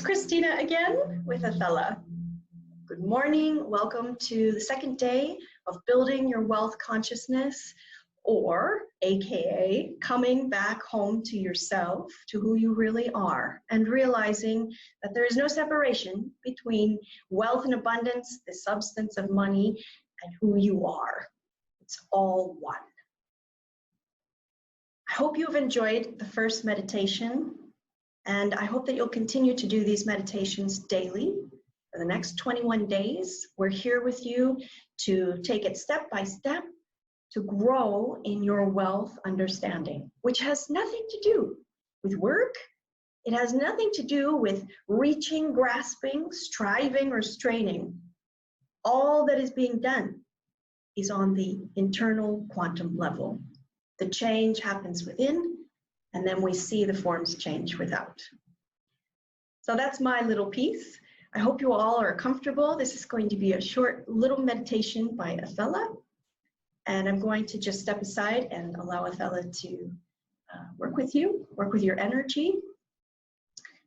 Christina again with Athella. Good morning. Welcome to the second day of building your wealth consciousness, or AKA coming back home to yourself, to who you really are, and realizing that there is no separation between wealth and abundance, the substance of money, and who you are. It's all one. I hope you've enjoyed the first meditation, and I hope that you'll continue to do these meditations daily for the next 21 days. We're here with you to take it step by step to grow in your wealth understanding, which has nothing to do with work. It has nothing to do with reaching, grasping, striving, or straining. All that is being done is on the internal quantum level. The change happens within, and then we see the forms change without. So that's my little piece. I hope you all are comfortable. This is going to be a short little meditation by Athella, and I'm going to just step aside and allow Athella to work with you, work with your energy.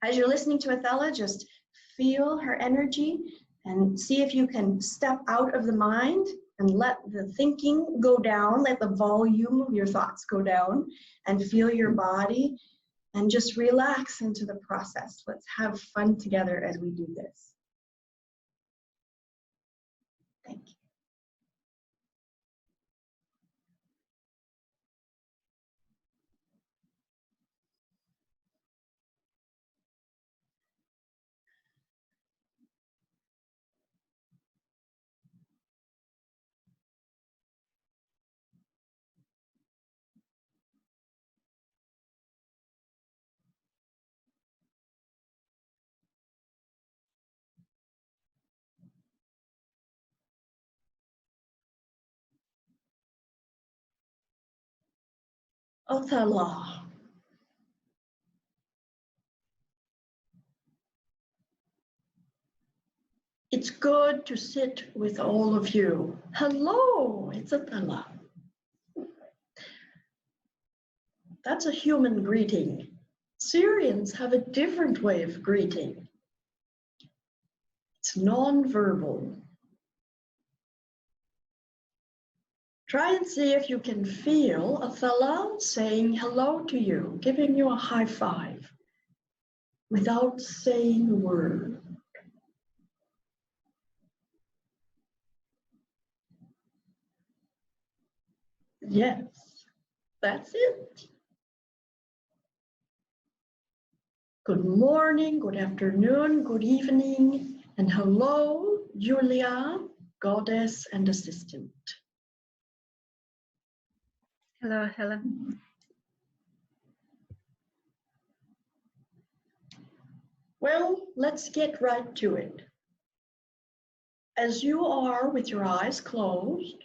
As you're listening to Athella, just feel her energy and see if you can step out of the mind and let the thinking go down, let the volume of your thoughts go down, and feel your body, and just relax into the process. Let's have fun together as we do this. Thank you. Athella. It's good to sit with all of you. Hello, it's Athella. That's a human greeting. Syrians have a different way of greeting. It's non-verbal. Try and see if you can feel Athella saying hello to you, giving you a high five without saying a word. Yes, that's it. Good morning, good afternoon, good evening, and hello, Julia, goddess and assistant. Hello, Helen. Well, let's get right to it. As you are with your eyes closed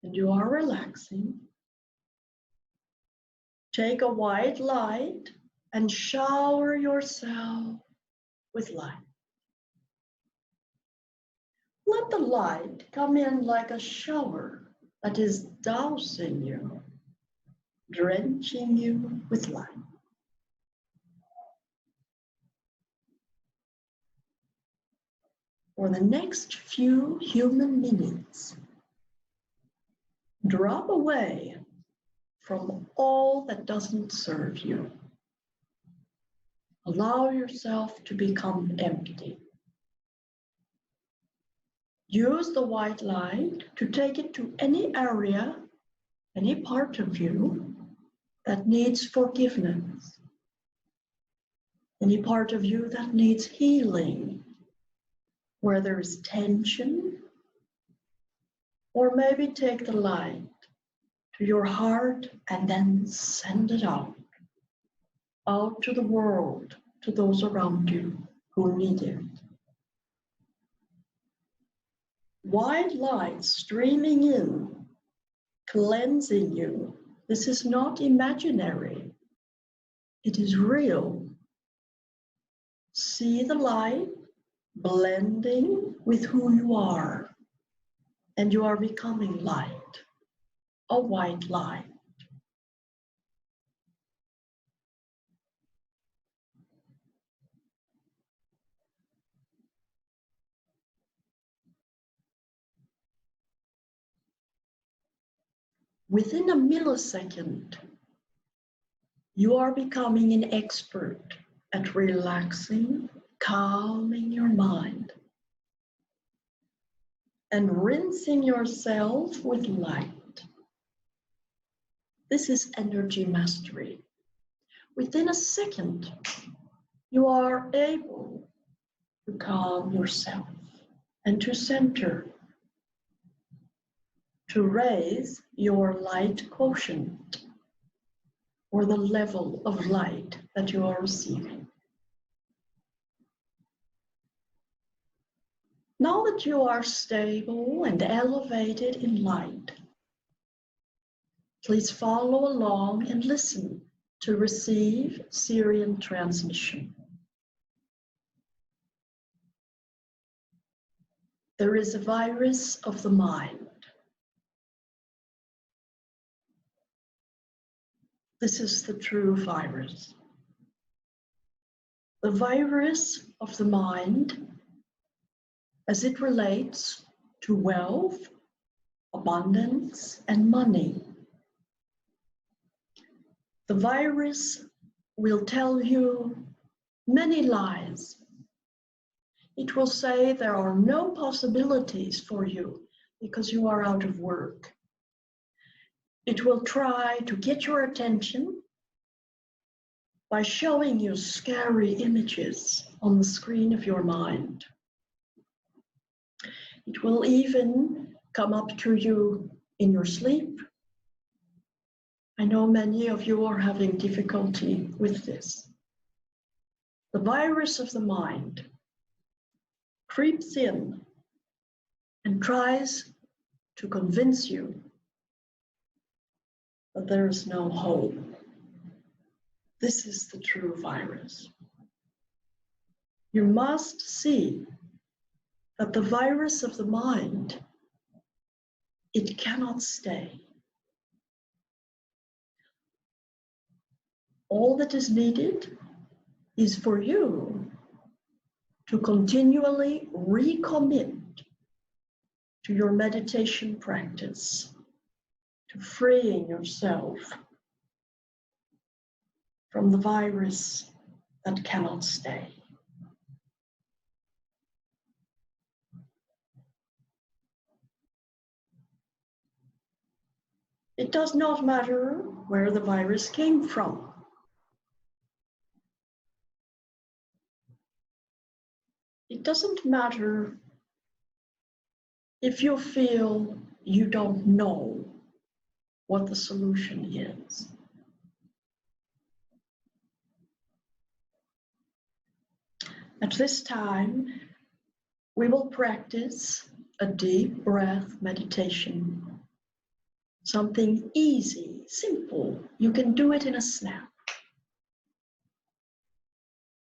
and you are relaxing, take a white light and shower yourself with light. Let the light come in like a shower that is dousing you, drenching you with light. For the next few human minutes, drop away from all that doesn't serve you. Allow yourself to become empty. Use the white light to take it to any area, any part of you that needs forgiveness, any part of you that needs healing, where there is tension, or maybe take the light to your heart and then send it out to the world, to those around you who need it. White light streaming in, cleansing you. This is not imaginary. It is real. See the light blending with who you are, and you are becoming light, a white light. Within a millisecond, you are becoming an expert at relaxing, calming your mind, and rinsing yourself with light. This is energy mastery. Within a second, you are able to calm yourself and to center, to raise your light quotient, or the level of light that you are receiving. Now that you are stable and elevated in light, please follow along and listen to receive Syrian transmission. There is a virus of the mind. This is the true virus. The virus of the mind as it relates to wealth, abundance, and money. The virus will tell you many lies. It will say there are no possibilities for you because you are out of work. It will try to get your attention by showing you scary images on the screen of your mind. It will even come up to you in your sleep. I know many of you are having difficulty with this. The virus of the mind creeps in and tries to convince you that there is no hope. This is the true virus. You must see that the virus of the mind, it cannot stay. All that is needed is for you to continually recommit to your meditation practice, to freeing yourself from the virus that cannot stay. It does not matter where the virus came from. It doesn't matter if you feel you don't know what the solution is. At this time, we will practice a deep breath meditation. Something easy, simple. You can do it in a snap.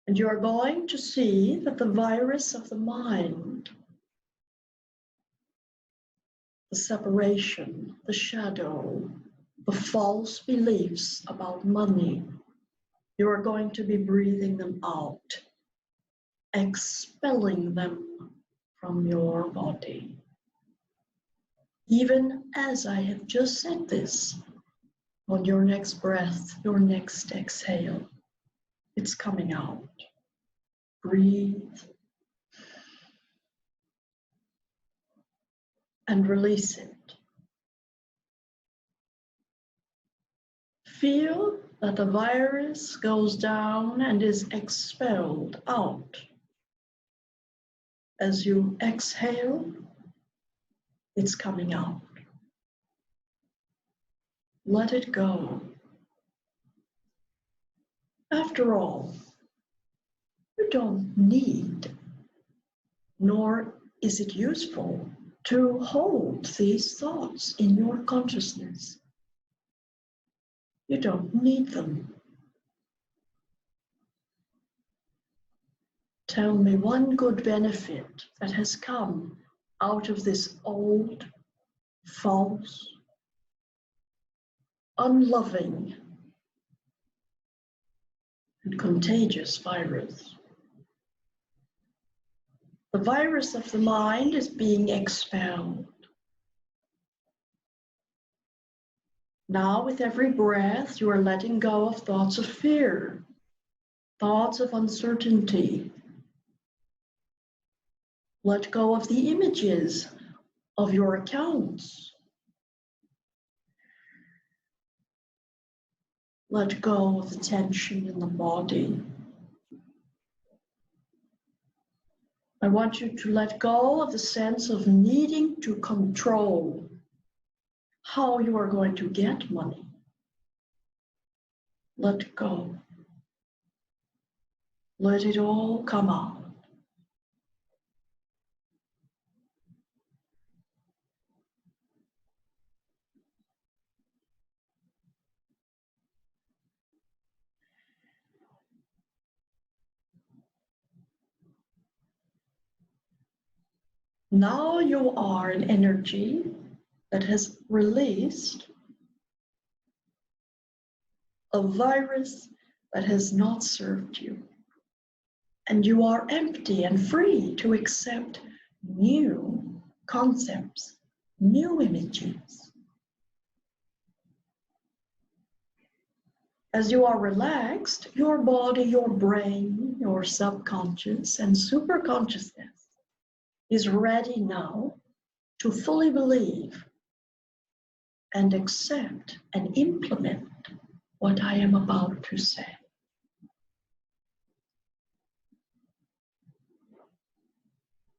And you are going to see that the virus of the mind, the separation, the shadow, the false beliefs about money, you are going to be breathing them out, expelling them from your body. Even as I have just said this, on your next breath, your next exhale, it's coming out. Breathe and release it. Feel that the virus goes down and is expelled out. As you exhale, it's coming out. Let it go. After all, you don't need, nor is it useful, to hold these thoughts in your consciousness. You don't need them. Tell me one good benefit that has come out of this old, false, unloving, and contagious virus. The virus of the mind is being expelled. Now, with every breath, you are letting go of thoughts of fear, thoughts of uncertainty. Let go of the images of your accounts. Let go of the tension in the body. I want you to let go of the sense of needing to control how you are going to get money. Let go. Let it all come out. Now you are an energy that has released a virus that has not served you. And you are empty and free to accept new concepts, new images. As you are relaxed, your body, your brain, your subconscious and superconsciousness is ready now to fully believe and accept and implement what I am about to say.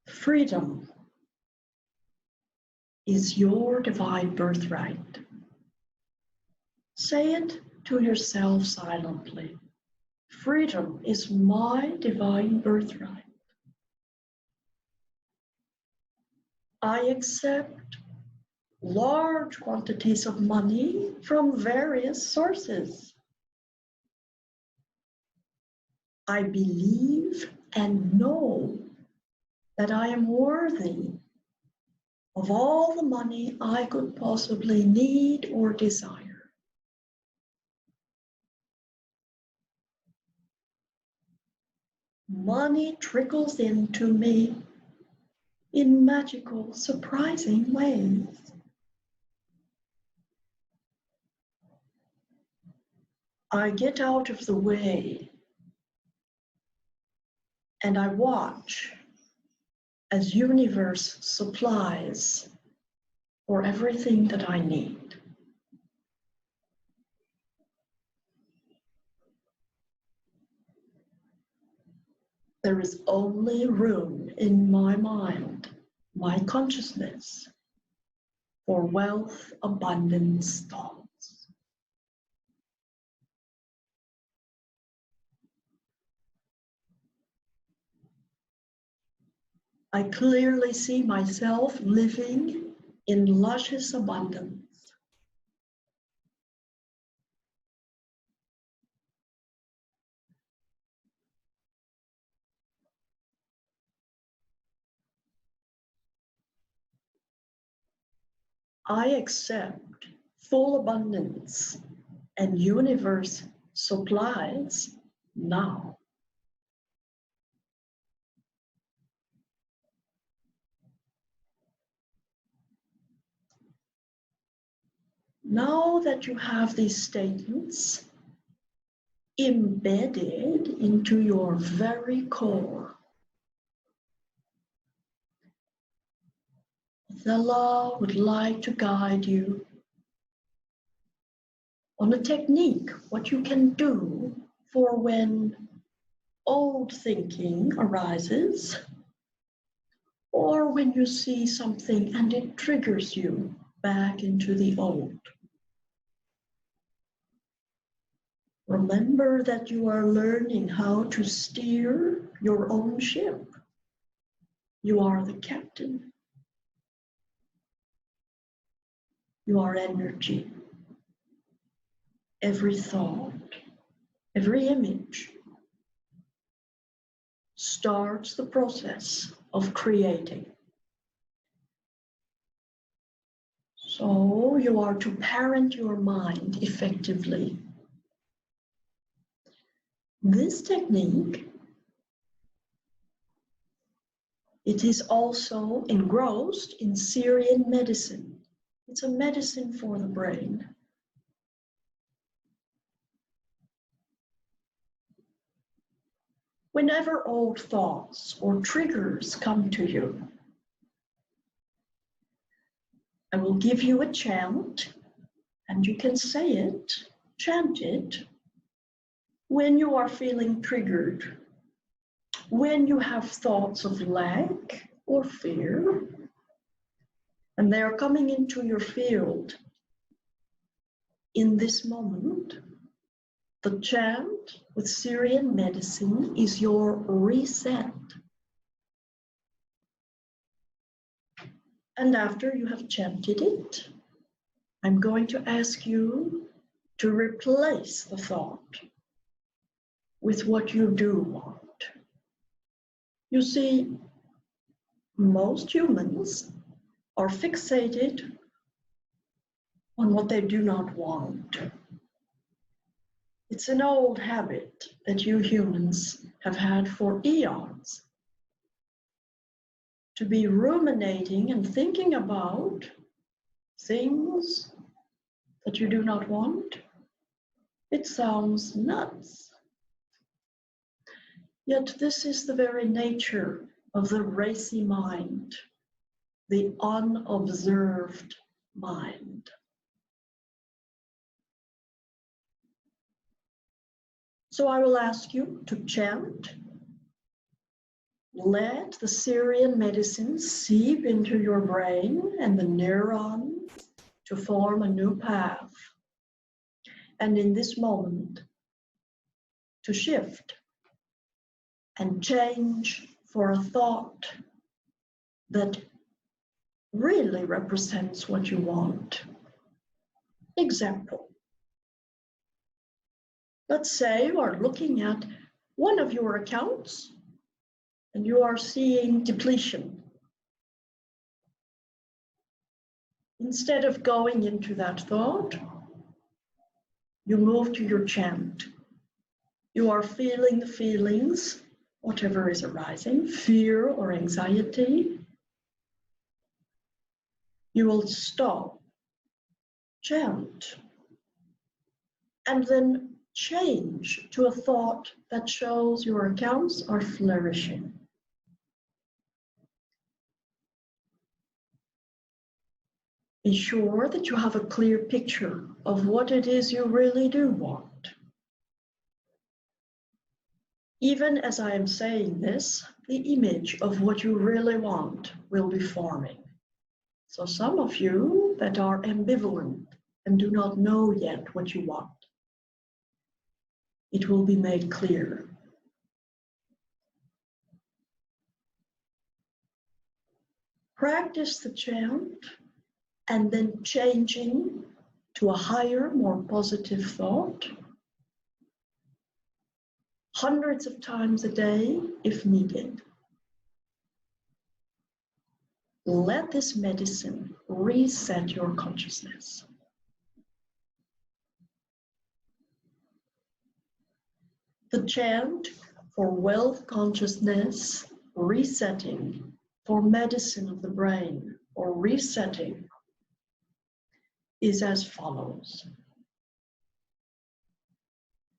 Freedom is your divine birthright. Say it to yourself silently. Freedom is my divine birthright. I accept large quantities of money from various sources. I believe and know that I am worthy of all the money I could possibly need or desire. Money trickles into me in magical, surprising ways. I get out of the way and I watch as universe supplies for everything that I need. There is only room in my mind, my consciousness, for wealth, abundance thoughts. I clearly see myself living in luscious abundance. I accept full abundance and universe supplies now. Now that you have these statements embedded into your very core, Athella would like to guide you on a technique, what you can do for when old thinking arises, or when you see something and it triggers you back into the old. Remember that you are learning how to steer your own ship. You are the captain. You are energy. Every thought, every image starts the process of creating. So you are to parent your mind effectively. This technique, it is also engrossed in Syrian medicine. It's a medicine for the brain. Whenever old thoughts or triggers come to you, I will give you a chant, and you can say it, chant it, when you are feeling triggered, when you have thoughts of lack or fear, and they are coming into your field. In this moment, the chant with Syrian medicine is your reset. And after you have chanted it, I'm going to ask you to replace the thought with what you do want. You see, most humans are fixated on what they do not want. It's an old habit that you humans have had for eons, to be ruminating and thinking about things that you do not want. It sounds nuts. Yet this is the very nature of the racy mind, the unobserved mind. So I will ask you to chant. Let the Syrian medicine seep into your brain and the neurons to form a new path. And in this moment, to shift and change for a thought that really represents what you want. Example. Let's say you are looking at one of your accounts and you are seeing depletion. Instead of going into that thought, you move to your chant. You are feeling the feelings, whatever is arising, fear or anxiety. You will stop, chant, and then change to a thought that shows your accounts are flourishing. Be sure that you have a clear picture of what it is you really do want. Even as I am saying this, the image of what you really want will be forming. So some of you that are ambivalent and do not know yet what you want, it will be made clear. Practice the chant and then changing to a higher, more positive thought, hundreds of times a day if needed. Let this medicine reset your consciousness. The chant for wealth consciousness resetting, for medicine of the brain or resetting, is as follows.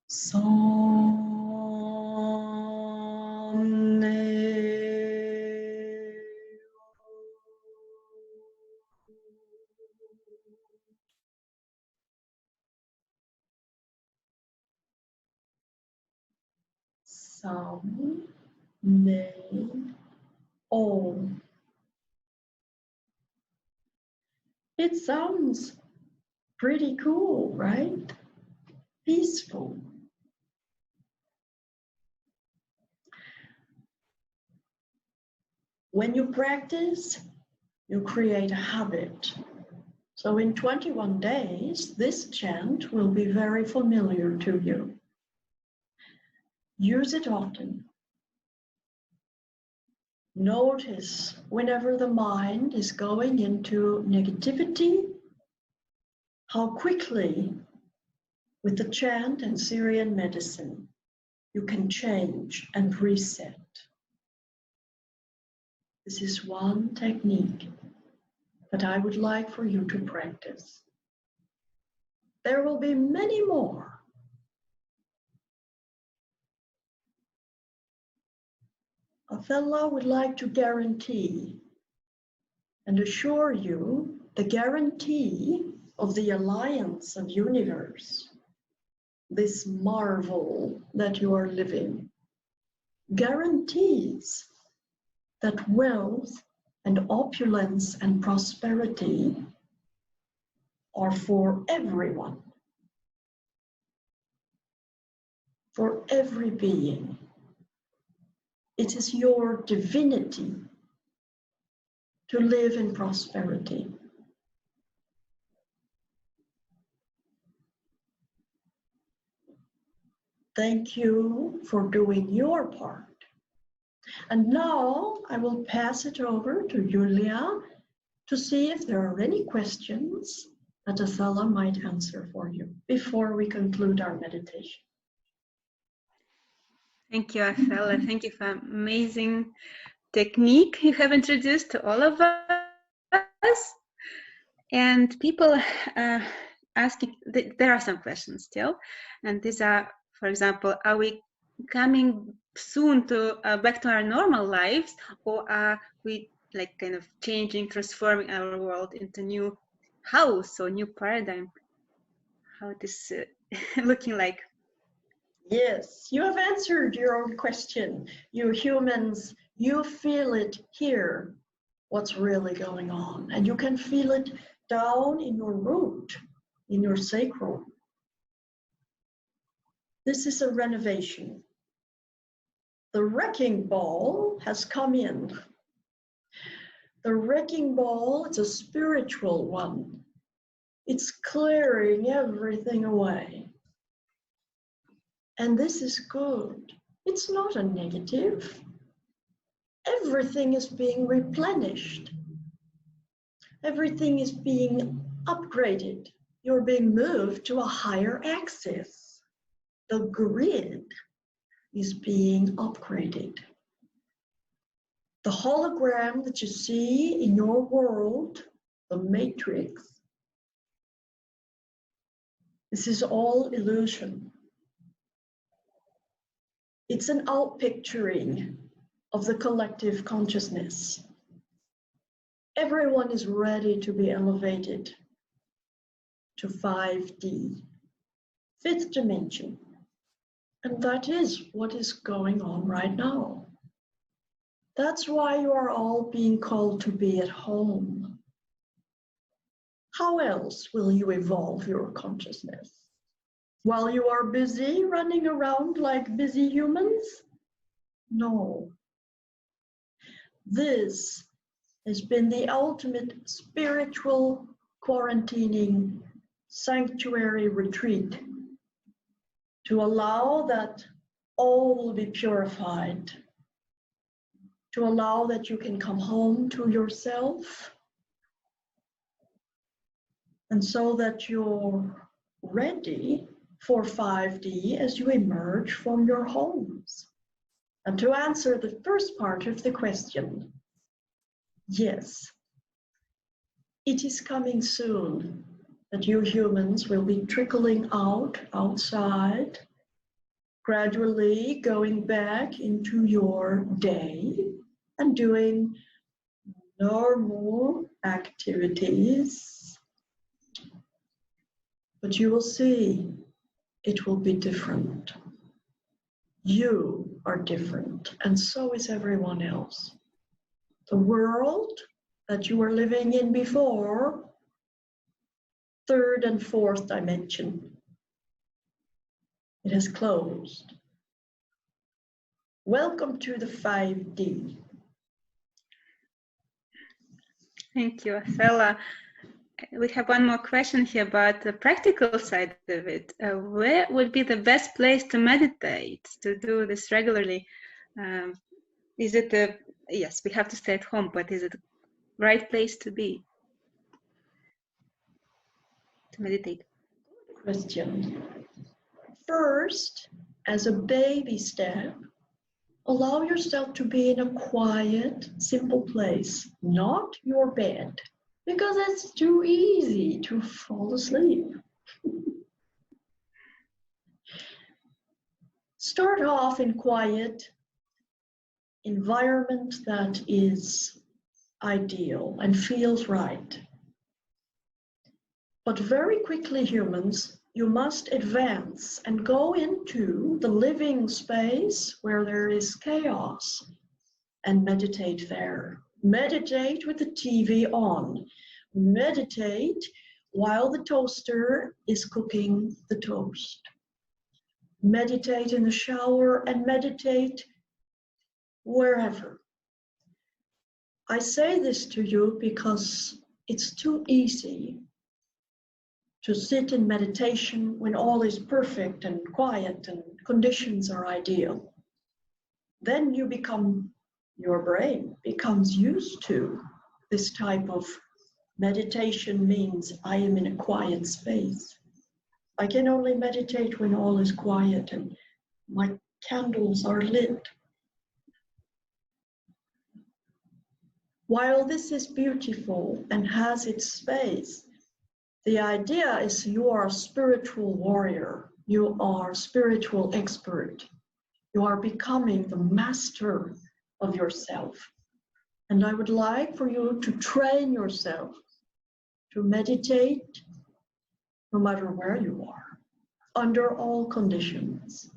Some name all. It sounds pretty cool, right? Peaceful. When you practice, you create a habit. So in 21 days, this chant will be very familiar to you. Use it often. Notice whenever the mind is going into negativity, how quickly, with the chant and Syrian medicine, you can change and reset. This is one technique that I would like for you to practice. There will be many more. Athella would like to guarantee and assure you the guarantee of the alliance of universe, this marvel that you are living, guarantees that wealth and opulence and prosperity are for everyone, for every being. It is your divinity to live in prosperity. Thank you for doing your part. And now I will pass it over to Julia to see if there are any questions that Athella might answer for you before we conclude our meditation. Thank you, Athella. Thank you for amazing technique you have introduced to all of us. And people asking, there are some questions still, and these are, for example, are we coming soon to back to our normal lives, or are we like kind of changing, transforming our world into new house or new paradigm? How it is looking like? Yes, you have answered your own question. You humans, you feel it here, what's really going on. And you can feel it down in your root, in your sacral. This is a renovation. The wrecking ball has come in. The wrecking ball is a spiritual one. It's clearing everything away. And this is good. It's not a negative. Everything is being replenished. Everything is being upgraded. You're being moved to a higher axis. The grid is being upgraded. The hologram that you see in your world, the matrix, this is all illusion. It's an outpicturing of the collective consciousness. Everyone is ready to be elevated to 5D, fifth dimension. And that is what is going on right now. That's why you are all being called to be at home. How else will you evolve your consciousness? While you are busy running around like busy humans? No. This has been the ultimate spiritual quarantining sanctuary retreat to allow that all will be purified, to allow that you can come home to yourself, and so that you're ready for 5D as you emerge from your homes. And to answer the first part of the question, yes, it is coming soon that you humans will be trickling outside, gradually going back into your day and doing normal activities. But you will see it will be different. You are different, and so is everyone else. The world that you were living in before, third and fourth dimension, it has closed. Welcome to the 5D. Thank you, Athella. We have one more question here about the practical side of it. Where would be the best place to meditate, to do this regularly? Is it yes, we have to stay at home, but is it the right place to be, to meditate? Question. First, as a baby step, allow yourself to be in a quiet, simple place, not your bed, because it's too easy to fall asleep. Start off in quiet, environment that is ideal and feels right. But very quickly, humans, you must advance and go into the living space where there is chaos and meditate there. Meditate with the TV on. Meditate while the toaster is cooking the toast. Meditate in the shower and meditate wherever. I say this to you because it's too easy to sit in meditation when all is perfect and quiet and conditions are ideal. Then your brain becomes used to this type of meditation means I am in a quiet space. I can only meditate when all is quiet and my candles are lit. While this is beautiful and has its space, the idea is you are a spiritual warrior. You are a spiritual expert. You are becoming the master of yourself. And I would like for you to train yourself to meditate no matter where you are, under all conditions,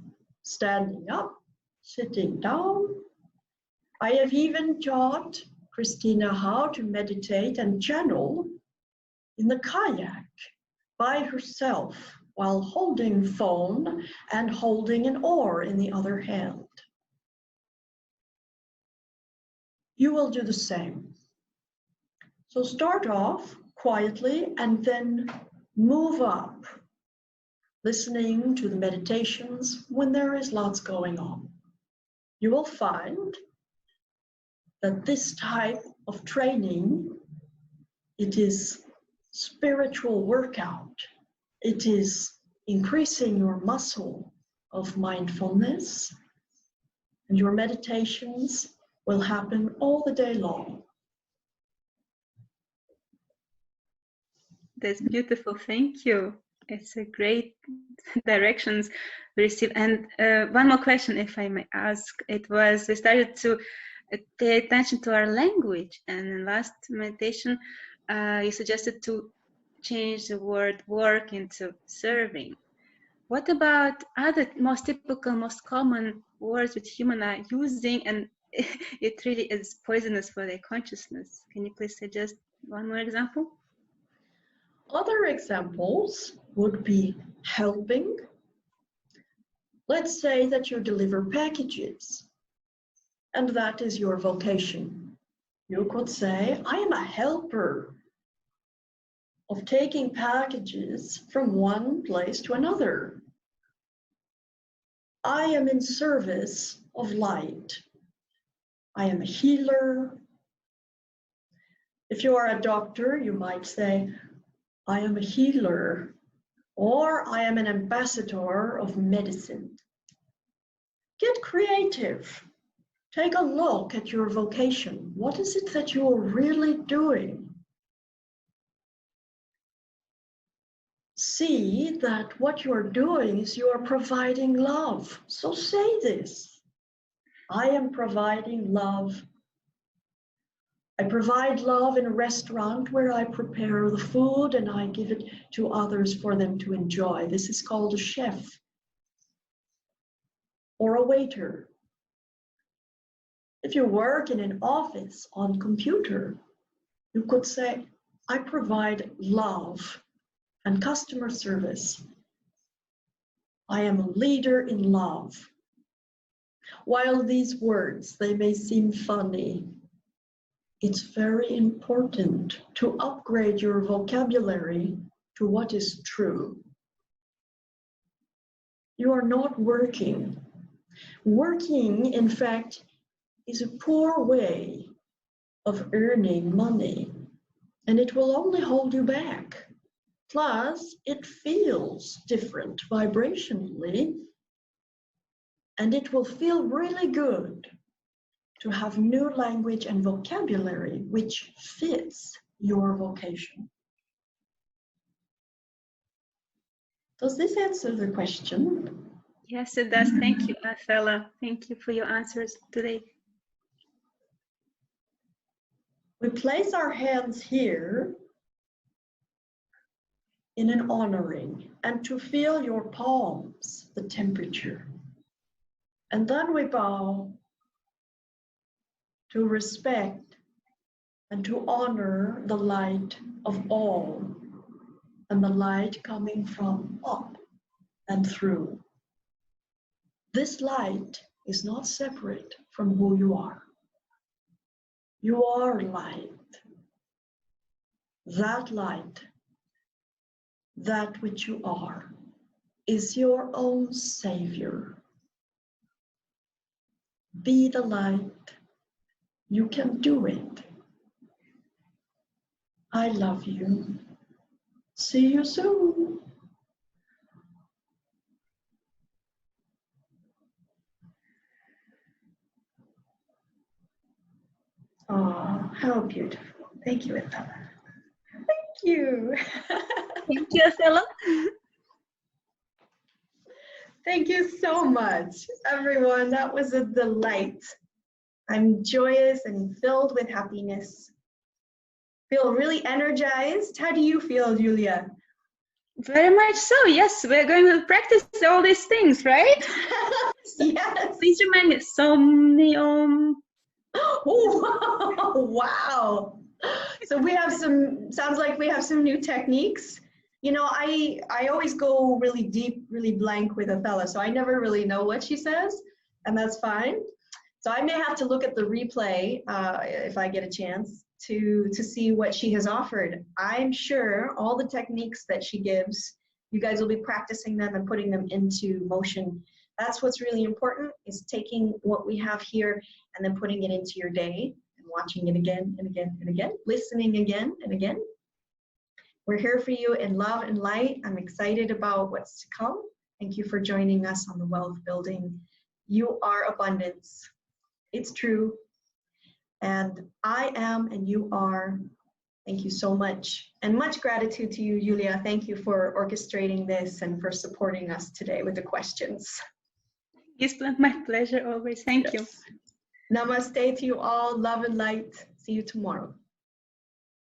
standing up, sitting down. I have even taught Christina how to meditate and channel in the kayak by herself while holding phone and holding an oar in the other hand. You will do the same. So start off quietly and then move up, listening to the meditations when there is lots going on. You will find that this type of training, it is spiritual workout. It is increasing your muscle of mindfulness, and your meditations will happen all the day long. That's beautiful. Thank you. It's a great directions we received. And one more question, if I may ask. It was, we started to pay attention to our language. And in last meditation, you suggested to change the word work into serving. What about other most typical, most common words which humans are using, and it really is poisonous for their consciousness? Can you please suggest one more example? Other examples would be helping. Let's say that you deliver packages, and that is your vocation. You could say, I am a helper of taking packages from one place to another. I am in service of light. I am a healer. If you are a doctor, you might say, I am a healer, or I am an ambassador of medicine. Get creative. Take a look at your vocation. What is it that you're really doing? See that what you're doing is you are providing love. So say this. I am providing love. I provide love in a restaurant where I prepare the food and I give it to others for them to enjoy. This is called a chef or a waiter. If you work in an office on computer, you could say, I provide love and customer service. I am a leader in love. While these words, they may seem funny, it's very important to upgrade your vocabulary to what is true. You are not working. Working, in fact, is a poor way of earning money, and it will only hold you back. Plus, it feels different vibrationally, and it will feel really good to have new language and vocabulary which fits your vocation. Does this answer the question? Yes, it does. Thank you, Athella. Thank you for your answers today. We place our hands here in an honoring and to feel your palms, the temperature. And then we bow to respect and to honor the light of all and the light coming from up and through. This light is not separate from who you are. You are light. That light, that which you are, is your own savior. Be the light. You can do it. I love you. See you soon. Oh, how beautiful. Thank you, Athella. Thank you. Thank you, Athella. Thank you so much, everyone. That was a delight. I'm joyous and filled with happiness. Feel really energized. How do you feel, Julia? Very much so. Yes, we're going to practice all these things, right? Yes. Please remind me. Somnium. Oh, wow. So we have some, sounds like we have some new techniques. You know, I always go really deep, really blank with Athella, so I never really know what she says, and that's fine. So I may have to look at the replay if I get a chance to see what she has offered. I'm sure all the techniques that she gives, you guys will be practicing them and putting them into motion. That's what's really important, is taking what we have here and then putting it into your day and watching it again and again and again, listening again and again. We're here for you in love and light. I'm excited about what's to come. Thank you for joining us on the Wealth Building. You are abundance. It's true. And I am and you are. Thank you so much. And much gratitude to you, Julia. Thank you for orchestrating this and for supporting us today with the questions. It's my pleasure always. Thank you. Namaste to you all. Love and light. See you tomorrow.